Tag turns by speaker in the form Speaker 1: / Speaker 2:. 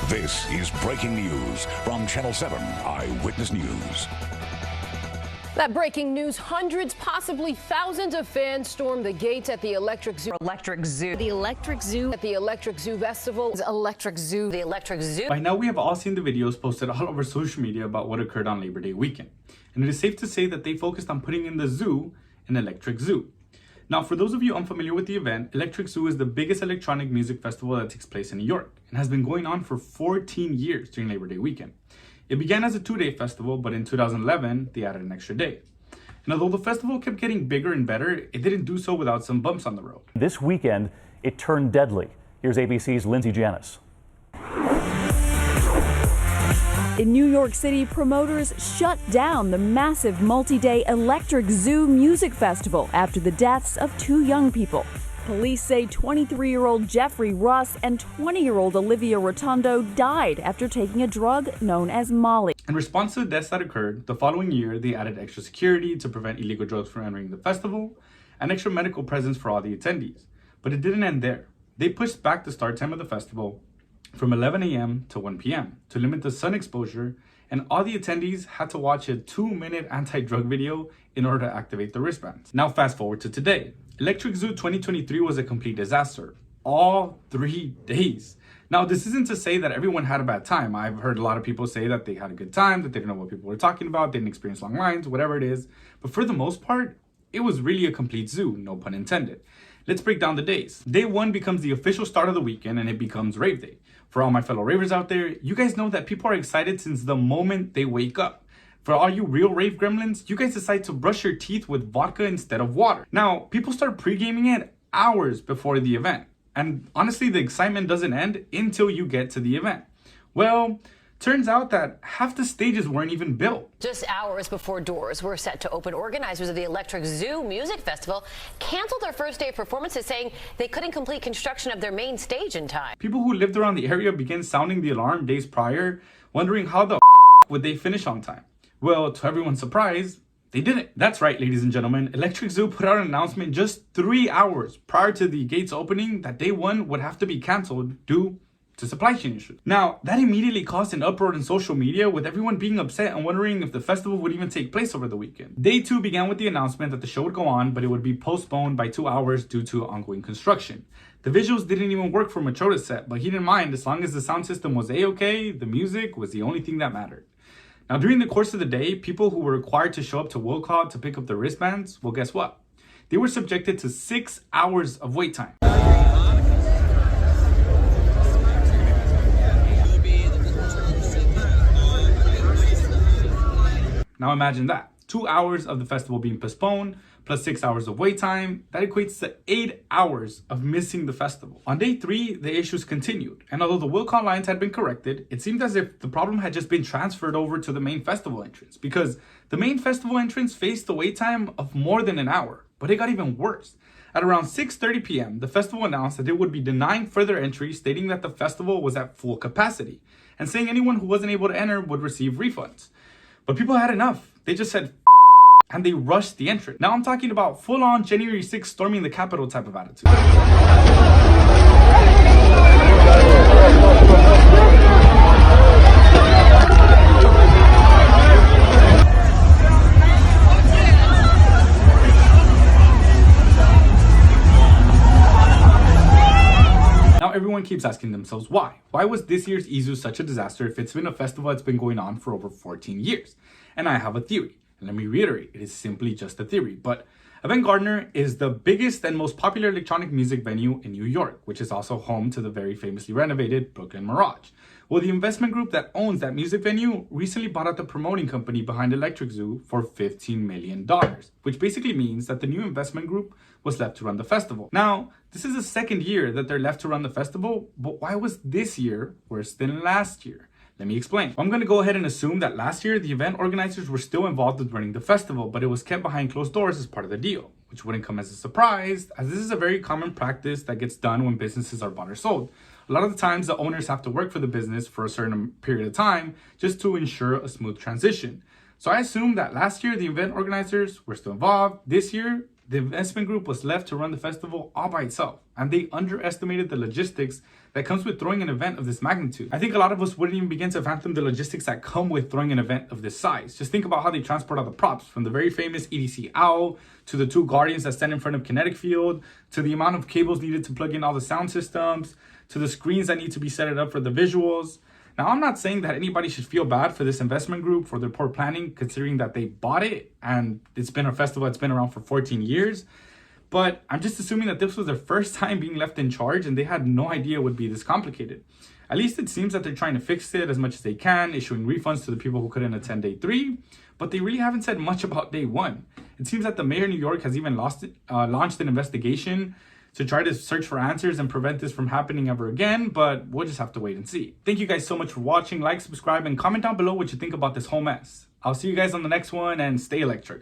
Speaker 1: This is breaking news from Channel 7 Eyewitness News.
Speaker 2: That breaking news, hundreds, possibly thousands of fans stormed the gates at the Electric Zoo.
Speaker 3: The Electric Zoo.
Speaker 2: At the Electric Zoo Festival.
Speaker 3: The Electric Zoo.
Speaker 4: By now we have all seen the videos posted all over social media about what occurred on Labor Day weekend. And it is safe to say that they focused on putting in the zoo an Electric Zoo. Now, for those of you unfamiliar with the event, Electric Zoo is the biggest electronic music festival that takes place in New York and has been going on for 14 years during Labor Day weekend. It began as a 2-day festival, but in 2011, they added an extra day. And although the festival kept getting bigger and better, it didn't do so without some bumps on the road.
Speaker 5: This weekend, it turned deadly. Here's ABC's Lindsay Janis.
Speaker 6: In New York City, promoters shut down the massive multi-day Electric Zoo Music Festival after the deaths of 2 young people. Police say 23-year-old Jeffrey Russ and 20-year-old Olivia Rotondo died after taking a drug known as Molly.
Speaker 4: In response to the deaths that occurred, the following year, they added extra security to prevent illegal drugs from entering the festival and extra medical presence for all the attendees. But it didn't end there. They pushed back the start time of the festival from 11 a.m. to 1 p.m. to limit the sun exposure, and all the attendees had to watch a 2-minute anti-drug video in order to activate the wristbands. Now fast forward to today. Electric Zoo 2023 was a complete disaster. All 3 days. Now, this isn't to say that everyone had a bad time. I've heard a lot of people say that they had a good time, that they didn't know what people were talking about, didn't experience long lines, whatever it is. But for the most part, it was really a complete zoo, no pun intended. Let's break down the days. Day 1 becomes the official start of the weekend, and it becomes Rave Day. For all my fellow ravers out there, you guys know that people are excited since the moment they wake up. For all you real rave gremlins, you guys decide to brush your teeth with vodka instead of water. Now, people start pre-gaming it hours before the event. And honestly, the excitement doesn't end until you get to the event. Well, turns out that half the stages weren't even built.
Speaker 3: Just hours before doors were set to open, organizers of the Electric Zoo Music Festival canceled their first day of performances, saying they couldn't complete construction of their main stage in time.
Speaker 4: People who lived around the area began sounding the alarm days prior, wondering how the would they finish on time. Well, to everyone's surprise, they didn't. That's right, ladies and gentlemen. Electric Zoo put out an announcement just 3 hours prior to the gates opening that day 1 would have to be canceled due to supply chain issues. Now, that immediately caused an uproar in social media, with everyone being upset and wondering if the festival would even take place over the weekend. Day 2 began with the announcement that the show would go on, but it would be postponed by 2 hours due to ongoing construction. The visuals didn't even work for Machoda's set, but he didn't mind as long as the sound system was a-okay. The music was the only thing that mattered. Now, during the course of the day, people who were required to show up to will call to pick up their wristbands, well, guess what? They were subjected to 6 hours of wait time. Now imagine that. 2 hours of the festival being postponed, plus 6 hours of wait time. That equates to 8 hours of missing the festival. On day 3, the issues continued. And although the will call lines had been corrected, it seemed as if the problem had just been transferred over to the main festival entrance, because the main festival entrance faced the wait time of more than an hour. But it got even worse. At around 6:30 p.m., the festival announced that it would be denying further entry, stating that the festival was at full capacity, and saying anyone who wasn't able to enter would receive refunds. But people had enough. They just said, and they rushed the entrance. Now I'm talking about full-on January 6th storming the Capitol type of attitude. Now everyone keeps asking themselves why. Why was this year's EZoo such a disaster if it's been a festival that's been going on for over 14 years? And I have a theory. And let me reiterate, it is simply just a theory. But Avant Gardner is the biggest and most popular electronic music venue in New York, which is also home to the very famously renovated Brooklyn Mirage. Well, the investment group that owns that music venue recently bought out the promoting company behind Electric Zoo for $15 million, which basically means that the new investment group was left to run the festival. Now, this is the second year that they're left to run the festival, but why was this year worse than last year? Let me explain. I'm going to go ahead and assume that last year, the event organizers were still involved with running the festival, but it was kept behind closed doors as part of the deal, which wouldn't come as a surprise, as this is a very common practice that gets done when businesses are bought or sold. A lot of the times, the owners have to work for the business for a certain period of time just to ensure a smooth transition. So I assume that last year, the event organizers were still involved. This year, the investment group was left to run the festival all by itself, and they underestimated the logistics that comes with throwing an event of this magnitude. I think a lot of us wouldn't even begin to fathom the logistics that come with throwing an event of this size. Just think about how they transport all the props, from the very famous EDC Owl, to the 2 Guardians that stand in front of Kinetic Field, to the amount of cables needed to plug in all the sound systems, to the screens that need to be set up for the visuals. Now, I'm not saying that anybody should feel bad for this investment group for their poor planning, considering that they bought it and it's been a festival that's been around for 14 years. But I'm just assuming that this was their first time being left in charge and they had no idea it would be this complicated. At least it seems that they're trying to fix it as much as they can, issuing refunds to the people who couldn't attend day 3, but they really haven't said much about day 1. It seems that the mayor of New York has even launched an investigation to try to search for answers and prevent this from happening ever again, but we'll just have to wait and see. Thank you guys so much for watching. Like, subscribe, and comment down below what you think about this whole mess. I'll see you guys on the next one, and stay electric.